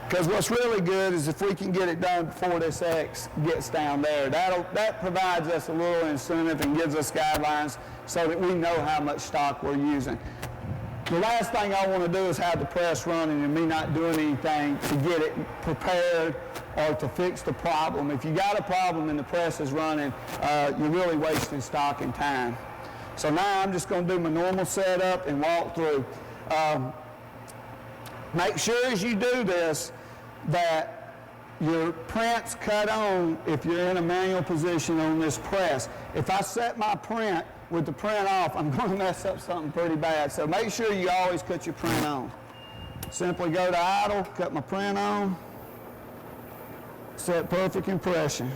Because what's really good is if we can get it done before this X gets down there. That provides us a little incentive and gives us guidelines so that we know how much stock we're using. The last thing I want to do is have the press running and me not doing anything to get it prepared or to fix the problem. If you got a problem and the press is running, you're really wasting stock and time. So now I'm just going to do my normal setup and walk through. Make sure as you do this that your print's cut on if you're in a manual position on this press. If I set my print with the print off, I'm going to mess up something pretty bad. So make sure you always cut your print on. Simply go to idle, cut my print on, set perfect impression.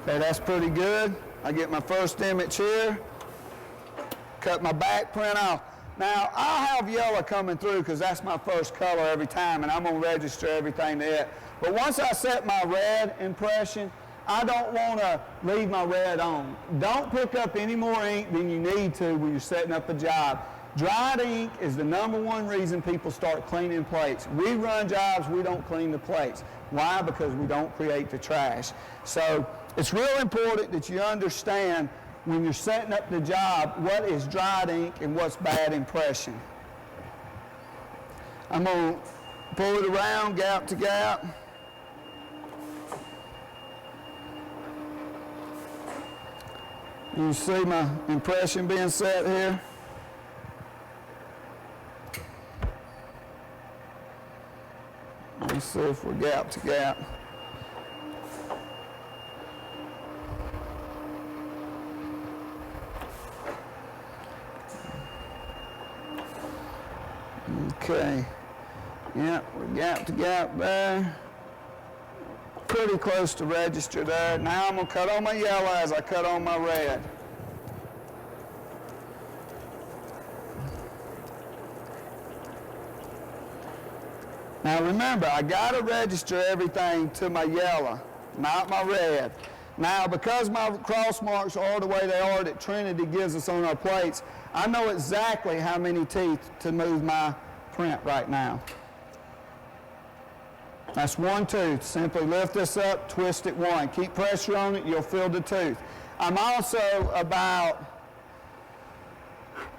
Okay, that's pretty good. I get my first image here, cut my back print off. Now, I'll have yellow coming through because that's my first color every time, and I'm going to register everything to it. But once I set my red impression, I don't want to leave my red on. Don't pick up any more ink than you need to when you're setting up a job. Dried ink is the #1 reason people start cleaning plates. We run jobs, we don't clean the plates. Why? Because we don't create the trash. So it's real important that you understand when you're setting up the job what is dried ink and what's bad impression. I'm going to pull it around gap to gap. You see my impression being set here. Let's see if we're gap to gap. Okay. Yeah, we're gap to gap there. Pretty close to register there. Now I'm going to cut on my yellow as I cut on my red. Now remember, I got to register everything to my yellow, not my red. Now, because my cross marks are the way they are that Trinity gives us on our plates, I know exactly how many teeth to move my print right now. That's 1 tooth. Simply lift this up, twist it 1. Keep pressure on it, you'll feel the tooth. I'm also about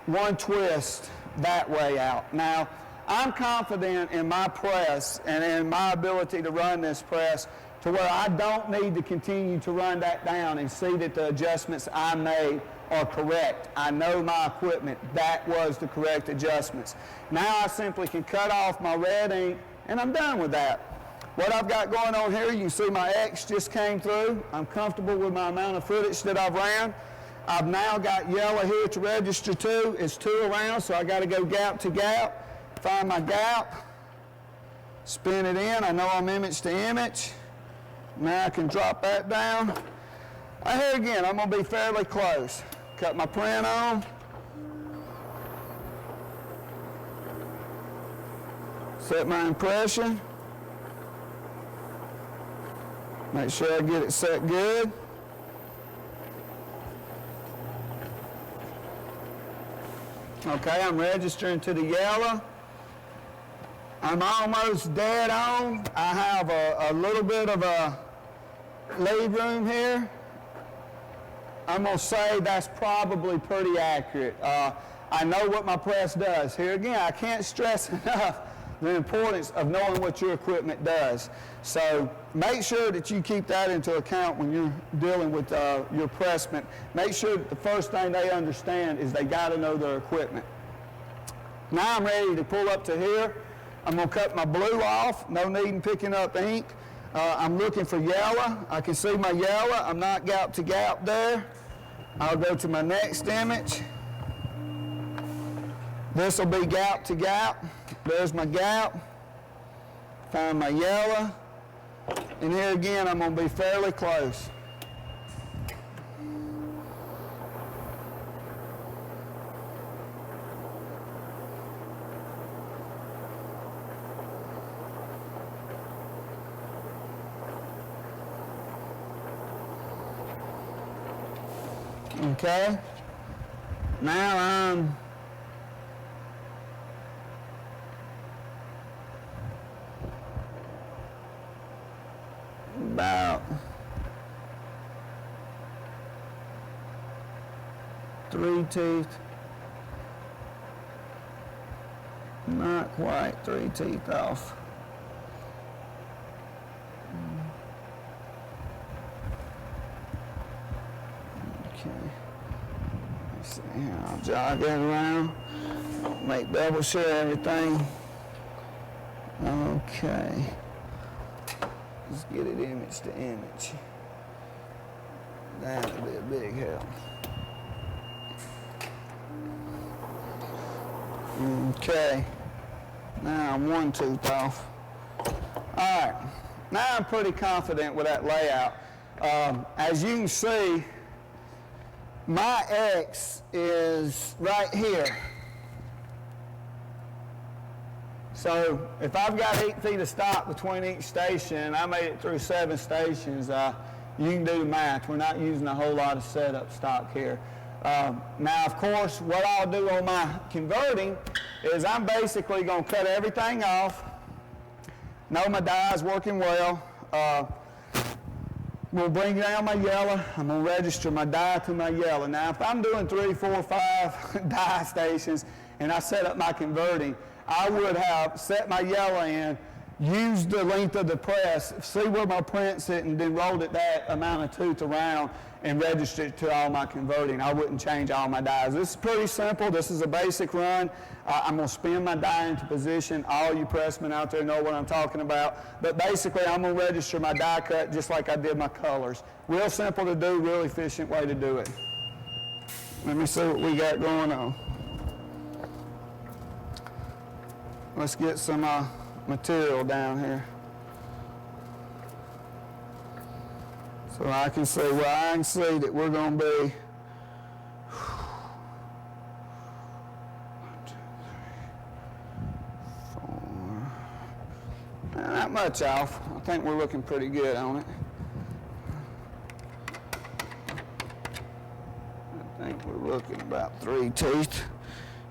1 twist that way out. Now, I'm confident in my press and in my ability to run this press to where I don't need to continue to run that down and see that the adjustments I made are correct. I know my equipment. That was the correct adjustments. Now I simply can cut off my red ink and I'm done with that. What I've got going on here, you can see my X just came through. I'm comfortable with my amount of footage that I've ran. I've now got yellow here to register to. It's 2 around, so I got to go gap to gap, find my gap, spin it in. I know I'm image to image. Now I can drop that down. Here again, I'm going to be fairly close. Cut my print on. Set my impression. Make sure I get it set good. Okay, I'm registering to the yellow. I'm almost dead on. I have a little bit of a lead room here. I'm going to say that's probably pretty accurate. I know what my press does. Here again, I can't stress enough the importance of knowing what your equipment does. So make sure that you keep that into account when you're dealing with your pressman. Make sure that the first thing they understand is they got to know their equipment. Now I'm ready to pull up to here. I'm going to cut my blue off. No need in picking up ink. I'm looking for yellow. I can see my yellow. I'm not gap to gap there. I'll go to my next image. This will be gap to gap. There's my gap. Find my yellow. And here again, I'm going to be fairly close. Okay. Now I'm 3 teeth. Not quite 3 teeth off. Okay. Let's see here. I'll jog that around. Make double sure everything. Okay. Let's get it image to image. That'll be a big help. Okay. Now I'm 1 tooth off. All right. Now I'm pretty confident with that layout. As you can see, my X is right here. So if I've got 8 feet of stock between each station, I made it through 7 stations, you can do the math. We're not using a whole lot of setup stock here. Now, of course, what I'll do on my converting is I'm basically going to cut everything off. Know my die is working well. We'll bring down my yellow. I'm going to register my die to my yellow. Now, if I'm doing 3, 4, 5 die stations and I set up my converting, I would have set my yellow in, used the length of the press, see where my print's sitting, then rolled it that amount of tooth around and registered it to all my converting. I wouldn't change all my dies. This is pretty simple. This is a basic run. I'm going to spin my die into position. All you pressmen out there know what I'm talking about. But basically, I'm going to register my die cut just like I did my colors. Real simple to do, real efficient way to do it. Let me see what we got going on. Let's get some material down here. So I can see, well, I can see that we're going to be 1, 2, 3, 4. Not much off. I think we're looking pretty good on it. I think we're looking about 3 teeth.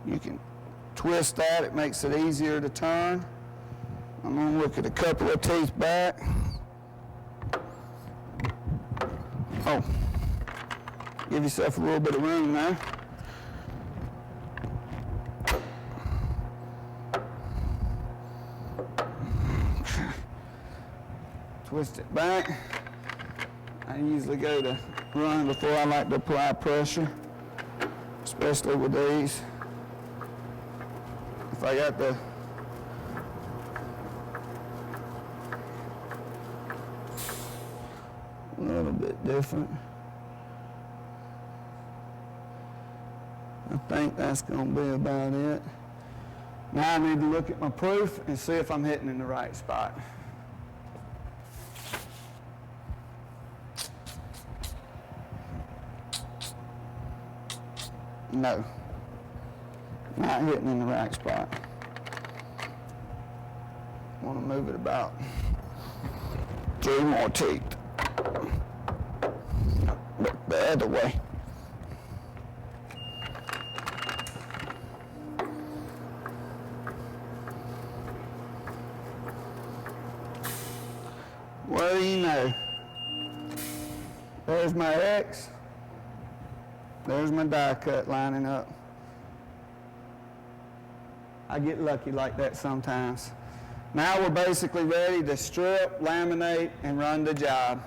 You can twist that, it makes it easier to turn. I'm going to look at a couple of teeth back. Oh, give yourself a little bit of room there. Twist it back. I usually go to run before I like to apply pressure, especially with these. If I got the a little bit different. I think that's going to be about it. Now I need to look at my proof and see if I'm hitting in the right spot. No, not hitting in the right spot. I want to move it about 3 more teeth. Look the other way. What do you know? There's my X. There's my die cut lining up. I get lucky like that sometimes. Now we're basically ready to strip, laminate, and run the job.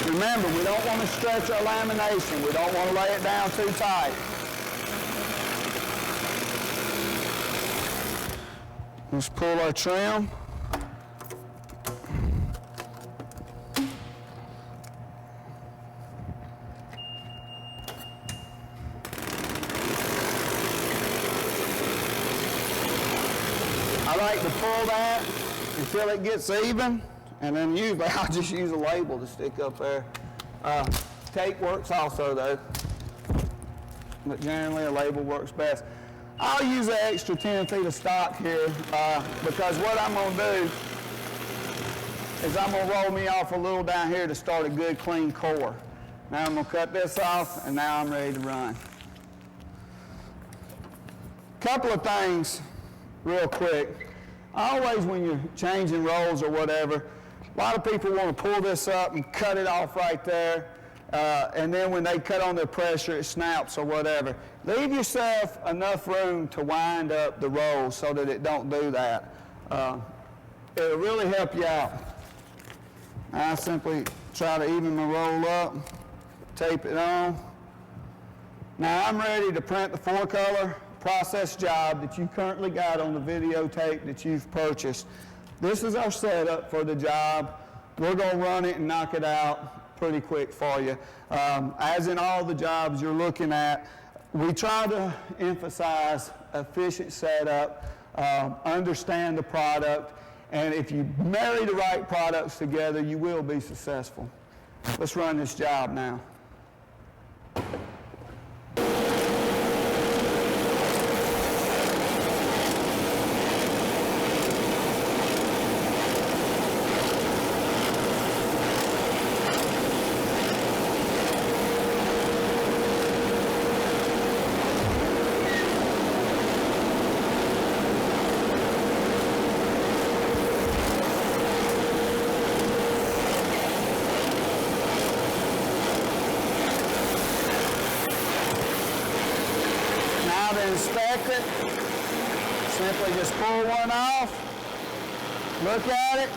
Remember, we don't want to stretch our lamination. We don't want to lay it down too tight. Let's pull our trim. I like to pull that until it gets even. And then usually I'll just use a label to stick up there. Tape works also though, but generally a label works best. I'll use an extra 10 feet of stock here because what I'm going to do is I'm going to roll me off a little down here to start a good clean core. Now I'm going to cut this off, and now I'm ready to run. Couple of things real quick. Always when you're changing rolls or whatever, a lot of people want to pull this up and cut it off right there, and then when they cut on their pressure, it snaps or whatever. Leave yourself enough room to wind up the roll so that it don't do that. It'll really help you out. I simply try to even my roll up, tape it on. Now I'm ready to print the 4-color process job that you currently got on the videotape that you've purchased. This is our setup for the job. We're going to run it and knock it out pretty quick for you. As in all the jobs you're looking at, we try to emphasize efficient setup, understand the product, and if you marry the right products together, you will be successful. Let's run this job now. Inspect it. Simply just pull one off. Look at it.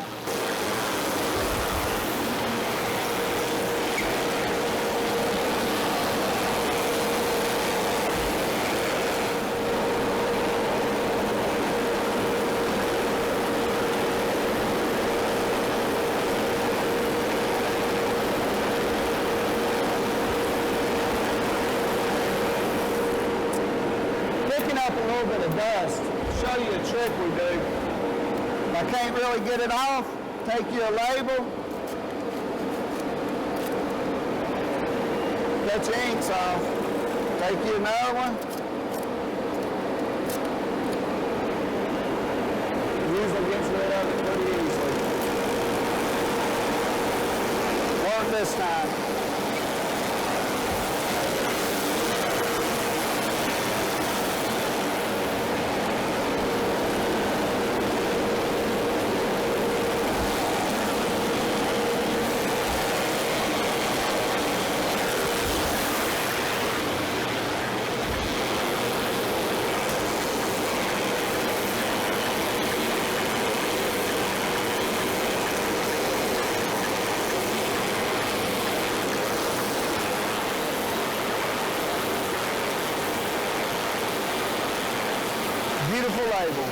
Up a little bit of dust. Show you a trick we do. If I can't really get it off, take your label, cut your inks off, take you another one. Usually gets rid of it pretty easily. Work this time. Beautiful label.